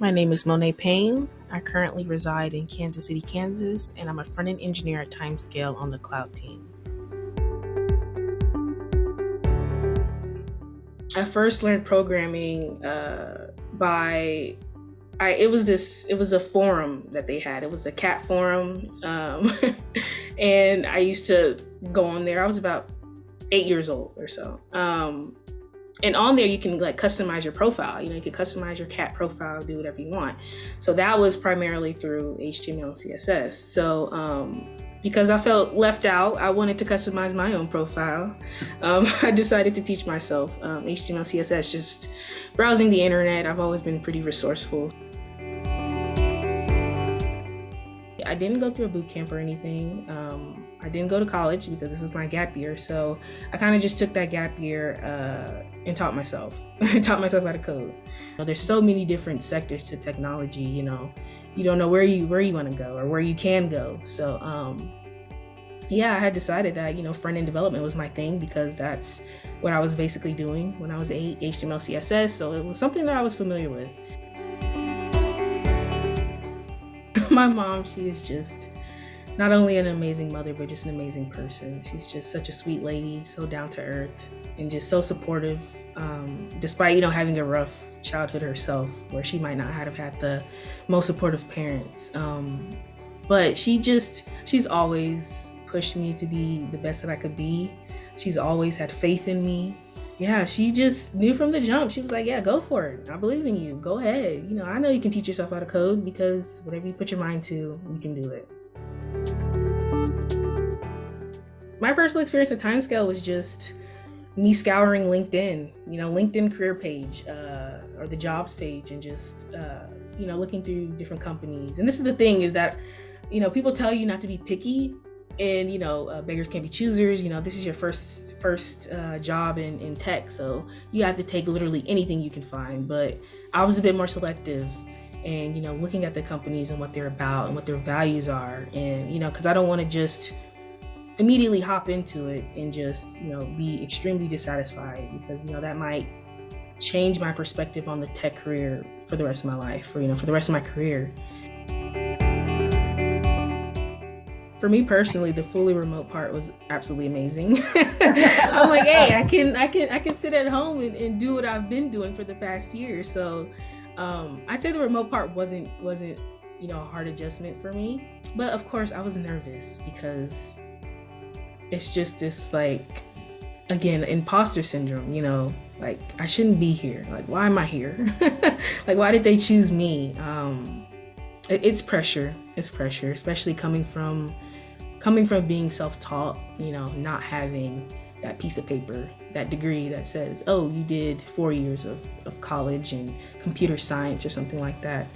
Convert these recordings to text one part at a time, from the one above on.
My name is Monae Payne. I currently reside in Kansas City, Kansas, and I'm a front-end engineer at Timescale on the Cloud team. I first learned programming it was a forum that they had. It was a cat forum, and I used to go on there. I was about 8 years old or so. And on there, you can customize your profile. You can customize your cat profile, do whatever you want. So that was primarily through HTML and CSS. So because I felt left out, I wanted to customize my own profile. I decided to teach myself HTML, CSS, just browsing the internet. I've always been pretty resourceful. I didn't go through a boot camp or anything. I didn't go to college because this is my gap year. So I kind of just took that gap year and taught myself. Taught myself how to code. There's so many different sectors to technology. You don't know where you want to go or where you can go. So I had decided that front-end development was my thing because that's what I was basically doing when I was 8, HTML, CSS. So it was something that I was familiar with. My mom, she is just not only an amazing mother, but just an amazing person. She's just such a sweet lady, so down to earth, and just so supportive, despite, having a rough childhood herself, where she might not have had the most supportive parents. But she's always pushed me to be the best that I could be. She's always had faith in me. Yeah, she just knew from the jump. She was like, yeah, go for it. I believe in you. Go ahead. I know you can teach yourself how to code because whatever you put your mind to, you can do it. My personal experience at Timescale was just me scouring LinkedIn, LinkedIn career page or the jobs page, and just, looking through different companies. And this is the thing is that, people tell you not to be picky. And, beggars can't be choosers. This is your first job in tech. So you have to take literally anything you can find. But I was a bit more selective and, looking at the companies and what they're about and what their values are. And, because I don't want to just immediately hop into it and just, be extremely dissatisfied because, that might change my perspective on the tech career for the rest of my life or, for the rest of my career. For me personally, the fully remote part was absolutely amazing. I'm like, hey, I can sit at home and do what I've been doing for the past year. So I'd say the remote part wasn't a hard adjustment for me. But of course, I was nervous because it's just this again, imposter syndrome. I shouldn't be here. Why am I here? Why did they choose me? It's pressure. It's pressure, especially coming from being self-taught, not having that piece of paper, that degree that says, oh, you did 4 years of college in computer science or something like that.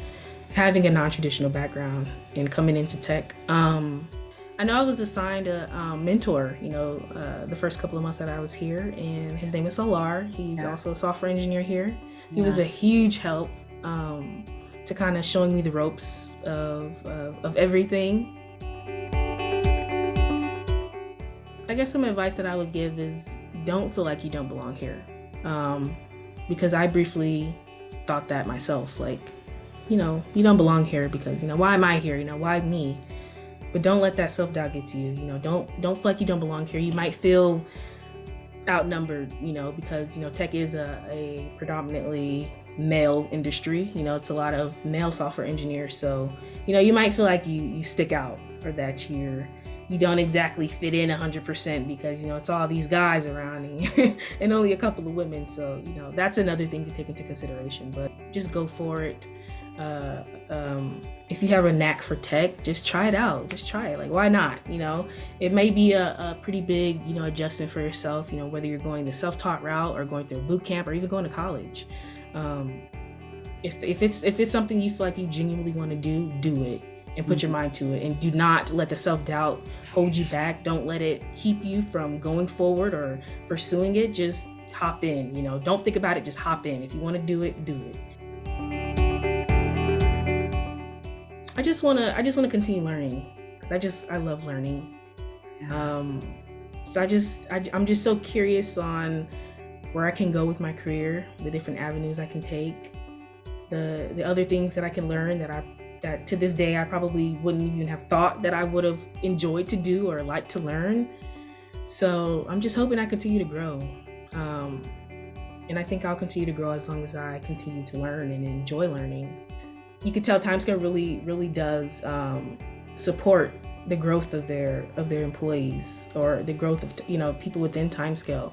Having a non-traditional background and coming into tech. I know I was assigned a mentor, the first couple of months that I was here, and his name is 𝗀𝗲𝗲𝗀𝗲. He's also a software engineer here. He was a huge help to kind of showing me the ropes of everything. I guess some advice that I would give is don't feel like you don't belong here. Because I briefly thought that myself, you don't belong here because, why am I here? Why me? But don't let that self-doubt get to you. Don't feel like you don't belong here. You might feel outnumbered, because, tech is a predominantly male industry. It's a lot of male software engineers. So, you might feel like you stick out or that you don't exactly fit in 100% because, it's all these guys around and only a couple of women. So, that's another thing to take into consideration, but just go for it. If you have a knack for tech, just try it out. Just try it. Why not? It may be a pretty big, adjustment for yourself, whether you're going the self-taught route or going through a boot camp or even going to college. If it's something you feel like you genuinely want to do it and put your mind to it, and do not let the self-doubt hold you back. Don't let it keep you from going forward or pursuing it. Just hop in, don't think about it, just hop in. If you want to do it, do it. I just want to continue learning. I love learning. So I'm just so curious on where I can go with my career, the different avenues I can take. the other things that I can learn that to this day I probably wouldn't even have thought that I would have enjoyed to do or liked to learn. So I'm just hoping I continue to grow. And I think I'll continue to grow as long as I continue to learn and enjoy learning. You can tell Timescale really does support the growth of their employees, or the growth of people within Timescale.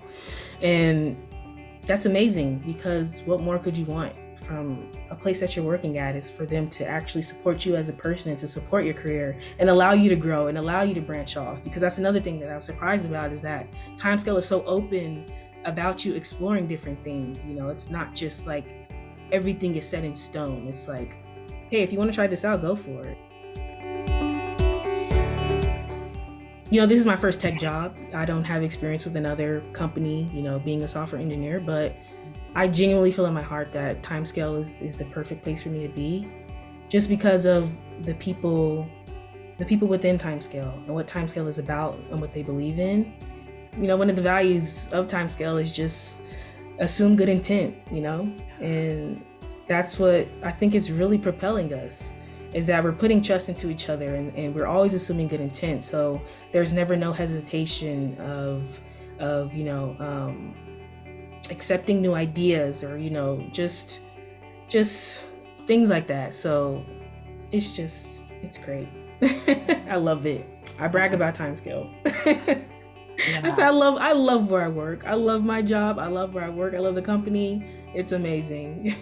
And that's amazing, because what more could you want from a place that you're working at, is for them to actually support you as a person and to support your career and allow you to grow and allow you to branch off. Because that's another thing that I was surprised about, is that Timescale is so open about you exploring different things. It's not just like everything is set in stone. It's like, hey, if you want to try this out, go for it. This is my first tech job. I don't have experience with another company, being a software engineer, but I genuinely feel in my heart that Timescale is the perfect place for me to be, just because of the people within Timescale and what Timescale is about and what they believe in. One of the values of Timescale is just assume good intent, and that's what I think is really propelling us, is that we're putting trust into each other, and we're always assuming good intent. So there's never no hesitation of accepting new ideas, or just things like that. So it's great. I love it. I brag about Timescale. Yeah. I say I love where I work. I love my job. I love where I work. I love the company. It's amazing.